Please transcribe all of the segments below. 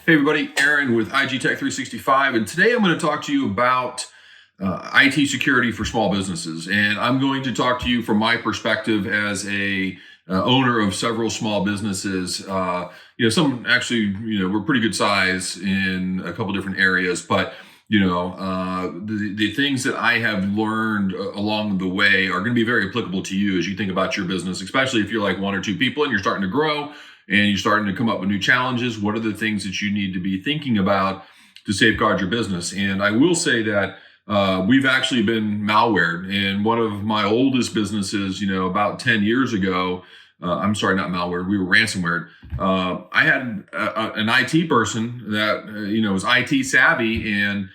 Hey everybody, Aaron with IG Tech 365, and today I'm going to talk to you about IT security for small businesses. And I'm going to talk to you from my perspective as a owner of several small businesses. Some actually, we're pretty good size in a couple different areas, but the things that I have learned along the way are going to be very applicable to you as you think about your business, especially if you're like one or two people and you're starting to grow and you're starting to come up with new challenges. What are the things that you need to be thinking about to safeguard your business? And I will say that we've actually been malwared. In one of my oldest businesses, about 10 years ago, I'm sorry, not malware, we were ransomware. I had an IT person that, was IT savvy and,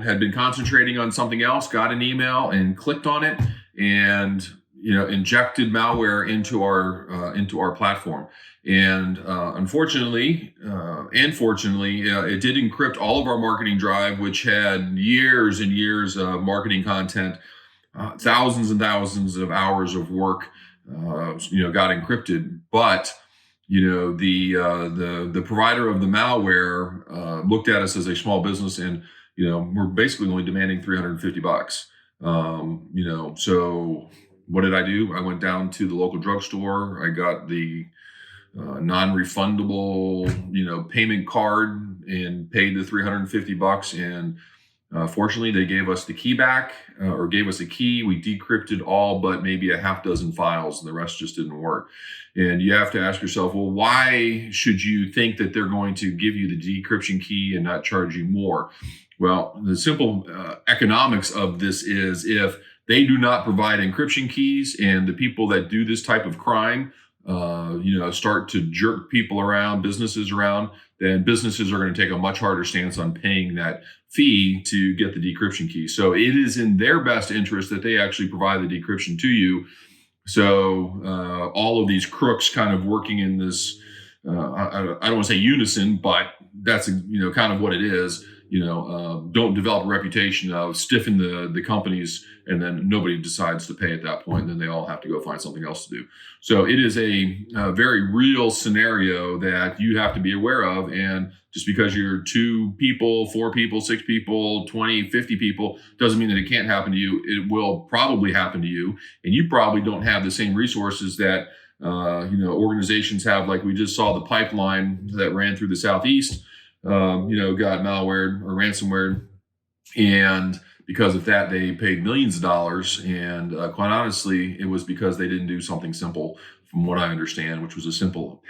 had been concentrating on something else, got an email and clicked on it and, injected malware into our platform. And unfortunately, and fortunately, it did encrypt all of our marketing drive, which had years and years of marketing content, thousands and thousands of hours of work, got encrypted. But the provider of the malware looked at us as a small business, and we're basically only demanding $350. So what did I do? I went down to the local drugstore. I got the non-refundable, payment card and paid the $350. And fortunately, they gave us the key back or gave us a key. We decrypted all but maybe a half dozen files, and the rest just didn't work. And you have to ask yourself, well, why should you think that they're going to give you the decryption key and not charge you more? Well, the simple economics of this is if they do not provide encryption keys and the people that do this type of crime start to jerk people around, businesses around, then businesses are going to take a much harder stance on paying that fee to get the decryption key. So it is in their best interest that they actually provide the decryption to you. So all of these crooks kind of working in this, I don't want to say unison, but that's, kind of what it is. Don't develop a reputation of stiffing the companies, and then nobody decides to pay at that point. And then they all have to go find something else to do. So it is a very real scenario that you have to be aware of. And just because you're 2 people, 4 people, 6 people, 20, 50 people, doesn't mean that it can't happen to you. It will probably happen to you. And you probably don't have the same resources that, organizations have. Like we just saw the pipeline that ran through the Southeast, got malware or ransomware. And because of that, they paid millions of dollars. And quite honestly, it was because they didn't do something simple, from what I understand, which was a simple,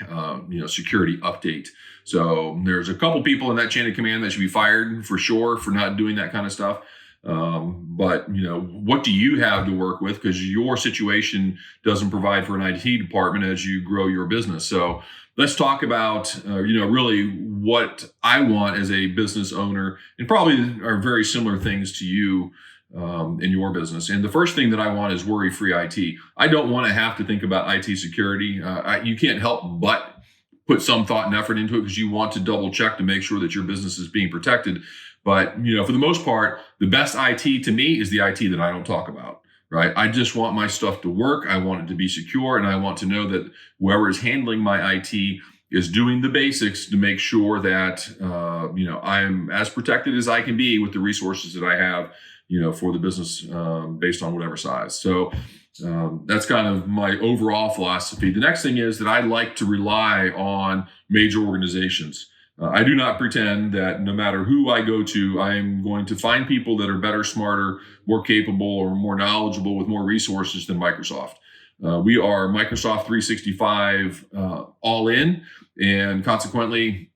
security update. So there's a couple people in that chain of command that should be fired for sure for not doing that kind of stuff. But what do you have to work with? Because your situation doesn't provide for an IT department as you grow your business. So let's talk about, really what I want as a business owner, and probably are very similar things to you in your business. And the first thing that I want is worry-free IT. I don't want to have to think about IT security. You can't help but put some thought and effort into it because you want to double check to make sure that your business is being protected. But, for the most part, the best IT to me is the IT that I don't talk about. Right. I just want my stuff to work. I want it to be secure. And I want to know that whoever is handling my IT is doing the basics to make sure that, I'm as protected as I can be with the resources that I have, for the business based on whatever size. So that's kind of my overall philosophy. The next thing is that I like to rely on major organizations. I do not pretend that no matter who I go to, I'm going to find people that are better, smarter, more capable, or more knowledgeable with more resources than Microsoft. We are Microsoft 365 all in, and consequently,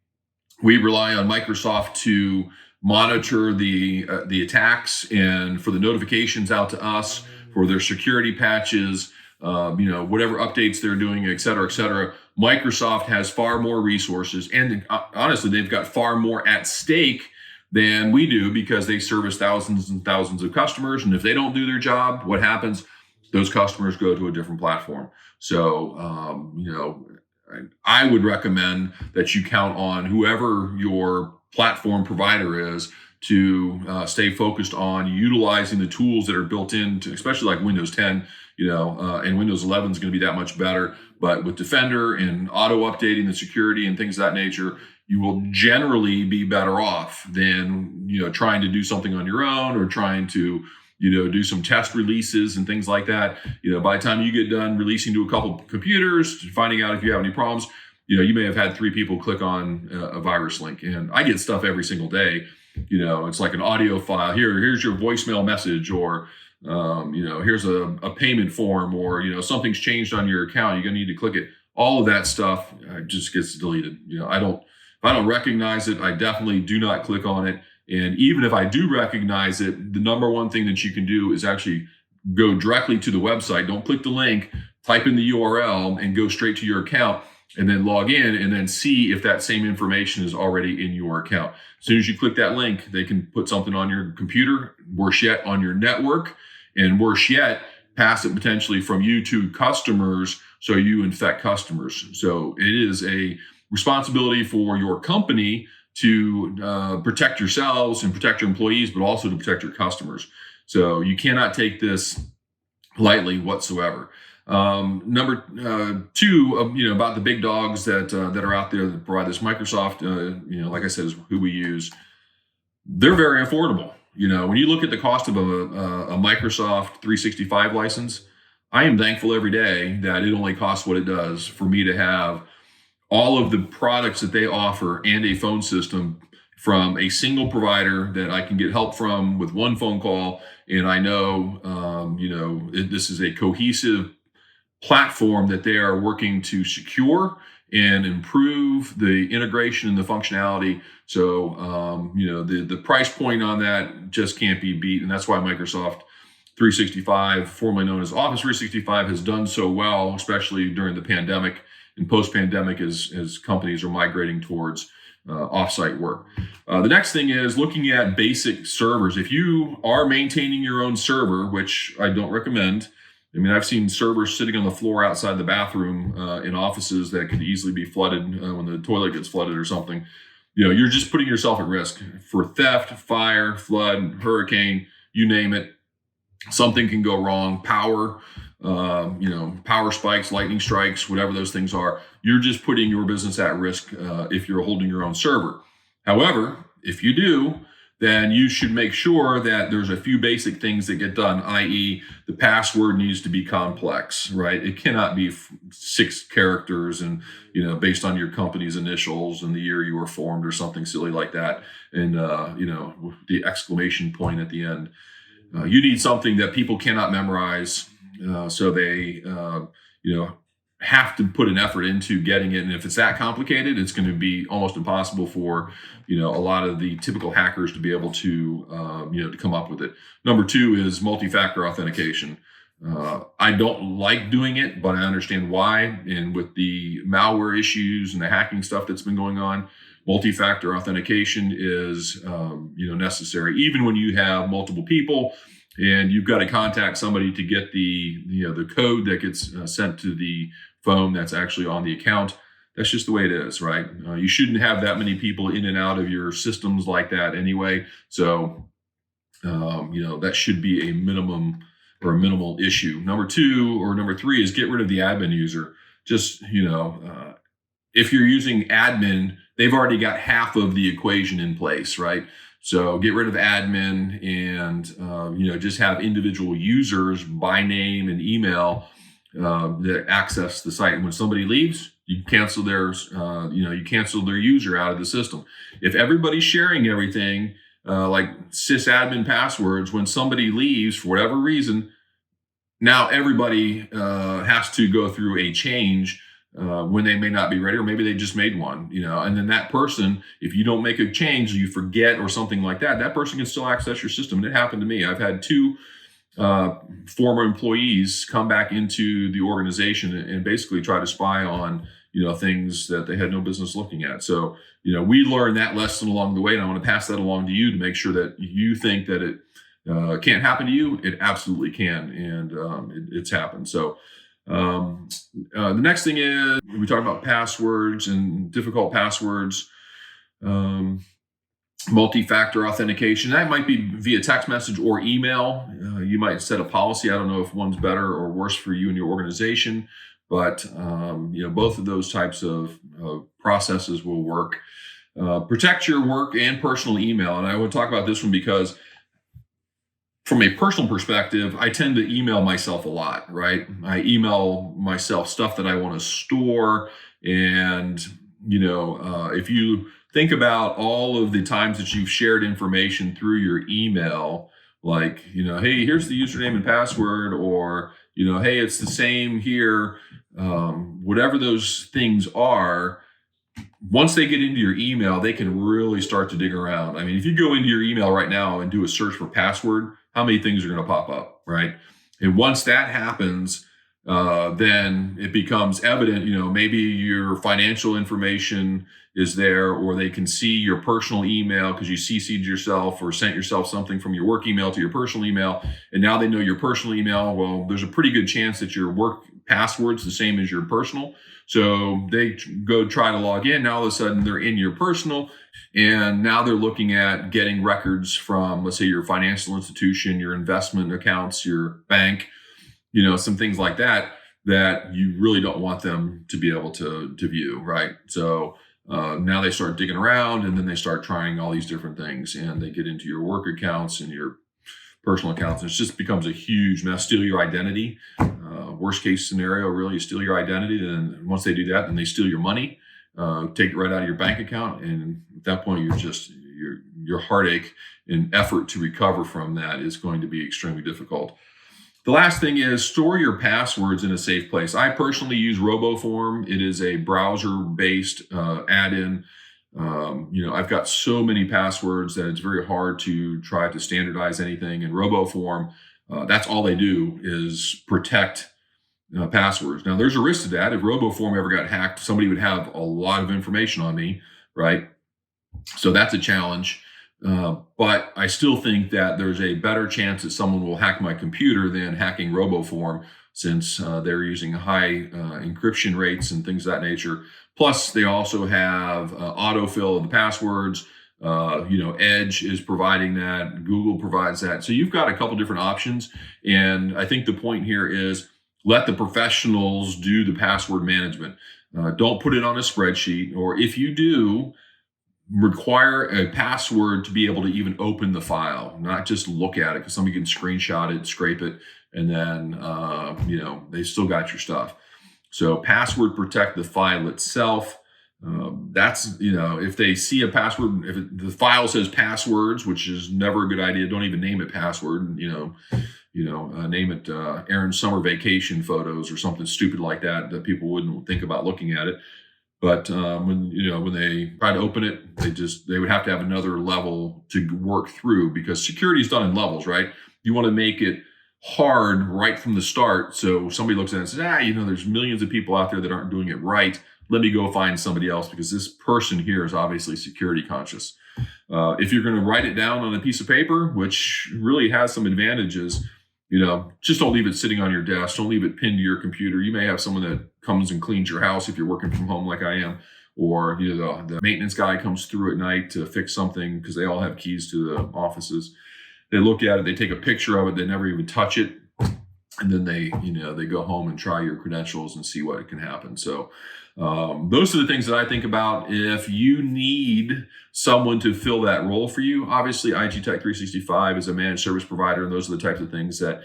we rely on Microsoft to monitor the attacks and for the notifications out to us, for their security patches, whatever updates they're doing, et cetera, et cetera. Microsoft has far more resources, and honestly, they've got far more at stake than we do because they service thousands and thousands of customers. And if they don't do their job, what happens? Those customers go to a different platform. So, I would recommend that you count on whoever your platform provider is to stay focused on utilizing the tools that are built into, especially like Windows 10, and Windows 11 is going to be that much better. But with Defender and auto updating the security and things of that nature, you will generally be better off than, trying to do something on your own, or trying to, do some test releases and things like that. By the time you get done releasing to a couple computers, finding out if you have any problems, you may have had 3 people click on a virus link. And I get stuff every single day. It's like an audio file. Here's your voicemail message, or here's a payment form, or something's changed on your account. You're gonna need to click it. All of that stuff just gets deleted. If I don't recognize it, I definitely do not click on it. And even if I do recognize it, the number one thing that you can do is actually go directly to the website. Don't click the link, type in the URL, and go straight to your account, and then log in, and then see if that same information is already in your account. As soon as you click that link, they can put something on your computer, worse yet, on your network, and worse yet, pass it potentially from you to customers, so you infect customers. So it is a responsibility for your company to protect yourselves and protect your employees, but also to protect your customers. So you cannot take this lightly whatsoever. Number 2, about the big dogs that are out there that provide this. Microsoft, like I said, is who we use. They're very affordable. When you look at the cost of a Microsoft 365 license, I am thankful every day that it only costs what it does for me to have all of the products that they offer and a phone system from a single provider that I can get help from with one phone call. And I know, this is a cohesive platform that they are working to secure and improve the integration and the functionality. So, the price point on that just can't be beat. And that's why Microsoft 365, formerly known as Office 365, has done so well, especially during the pandemic and post-pandemic, as companies are migrating towards offsite work. The next thing is looking at basic servers. If you are maintaining your own server, which I don't recommend, I've seen servers sitting on the floor outside the bathroom in offices that could easily be flooded when the toilet gets flooded or something. You're just putting yourself at risk for theft, fire, flood, hurricane, you name it. Something can go wrong. Power spikes, lightning strikes, whatever those things are. You're just putting your business at risk if you're holding your own server. However, if you do, then you should make sure that there's a few basic things that get done, i.e. the password needs to be complex, right? It cannot be 6 characters and, based on your company's initials and the year you were formed or something silly like that. And, the exclamation point at the end. You need something that people cannot memorize. So they, have to put an effort into getting it. And if it's that complicated, it's going to be almost impossible for, a lot of the typical hackers to be able to, to come up with it. Number 2 is multi-factor authentication. I don't like doing it, but I understand why. And with the malware issues and the hacking stuff that's been going on, multi-factor authentication is, necessary. Even when you have multiple people and you've got to contact somebody to get the code that gets sent to the phone that's actually on the account. That's just the way it is, right? You shouldn't have that many people in and out of your systems like that anyway. So, that should be a minimum or a minimal issue. Number 3 is get rid of the admin user. Just, if you're using admin, they've already got half of the equation in place, right? So get rid of admin and, just have individual users by name and email that access the site. And when somebody leaves, you cancel their user out of the system. If everybody's sharing everything, like sysadmin passwords, when somebody leaves for whatever reason, now everybody has to go through a change when they may not be ready, or maybe they just made one, and then that person, if you don't make a change, you forget or something like that, that person can still access your system. And it happened to me. I've had 2 former employees come back into the organization and basically try to spy on, things that they had no business looking at. So, we learned that lesson along the way, and I want to pass that along to you to make sure that you think that it can't happen to you. It absolutely can, and it's happened. So, the next thing is we talk about passwords and difficult passwords, multi-factor authentication. That might be via text message or email. You might set a policy. I don't know if one's better or worse for you and your organization, but both of those types of processes will work. Protect your work and personal email. And I want to talk about this one because from a personal perspective, I tend to email myself a lot, right? I email myself stuff that I want to store. And, if you think about all of the times that you've shared information through your email, like, hey, here's the username and password, or, hey, it's the same here, whatever those things are. Once they get into your email, they can really start to dig around. I mean, if you go into your email right now and do a search for password, how many things are going to pop up, right? And once that happens, then it becomes evident, maybe your financial information is there, or they can see your personal email because you CC'd yourself or sent yourself something from your work email to your personal email. And now they know your personal email. Well, there's a pretty good chance that your work password's the same as your personal. So they go try to log in. Now all of a sudden they're in your personal, and now they're looking at getting records from, let's say, your financial institution, your investment accounts, your bank, some things like that you really don't want them to be able to view, right? So now they start digging around, and then they start trying all these different things, and they get into your work accounts and your personal accounts. And it just becomes a huge mess. Steal your identity. Worst case scenario, really, you steal your identity. And once they do that, then they steal your money, take it right out of your bank account. And at that point, your heartache and effort to recover from that is going to be extremely difficult. The last thing is store your passwords in a safe place. I personally use RoboForm. It is a browser-based add-in. I've got so many passwords that it's very hard to try to standardize anything. And RoboForm, that's all they do is protect passwords. Now, there's a risk to that. If RoboForm ever got hacked, somebody would have a lot of information on me, right? So that's a challenge. But I still think that there's a better chance that someone will hack my computer than hacking RoboForm, since they're using high encryption rates and things of that nature. Plus, they also have autofill of the passwords. Edge is providing that. Google provides that. So you've got a couple different options. And I think the point here is let the professionals do the password management. Don't put it on a spreadsheet, or if you do, require a password to be able to even open the file, not just look at it, because somebody can screenshot it, scrape it, and then they still got your stuff. So password protect the file itself. That's if they see a password, if the file says passwords, which is never a good idea, don't even name it password. Name it Aaron summer vacation photos or something stupid like that people wouldn't think about looking at it. But when they try to open it, they would have to have another level to work through, because security is done in levels, right? You want to make it hard right from the start. So somebody looks at it and says, there's millions of people out there that aren't doing it right. Let me go find somebody else, because this person here is obviously security conscious. If you're going to write it down on a piece of paper, which really has some advantages, just don't leave it sitting on your desk. Don't leave it pinned to your computer. You may have someone that comes and cleans your house if you're working from home like I am, or the maintenance guy comes through at night to fix something, because they all have keys to the offices. They look at it, they take a picture of it, they never even touch it, and then they go home and try your credentials and see what can happen. So those are the things that I think about. If you need someone to fill that role for you, obviously IG Tech 365 is a managed service provider, and those are the types of things that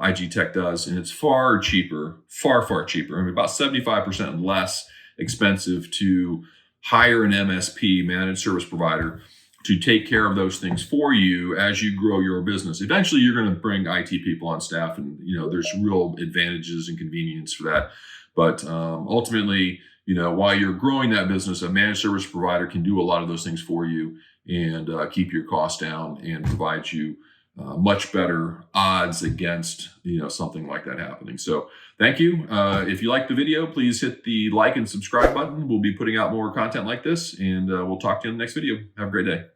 IG Tech does, and it's far cheaper, far cheaper. I mean, about 75% less expensive to hire an MSP, managed service provider, to take care of those things for you as you grow your business. Eventually, you're going to bring IT people on staff, and there's real advantages and convenience for that. But ultimately, while you're growing that business, a managed service provider can do a lot of those things for you and keep your costs down and provide you much better odds against something like that happening. So thank you. If you like the video, please hit the like and subscribe button. We'll be putting out more content like this, and we'll talk to you in the next video. Have a great day.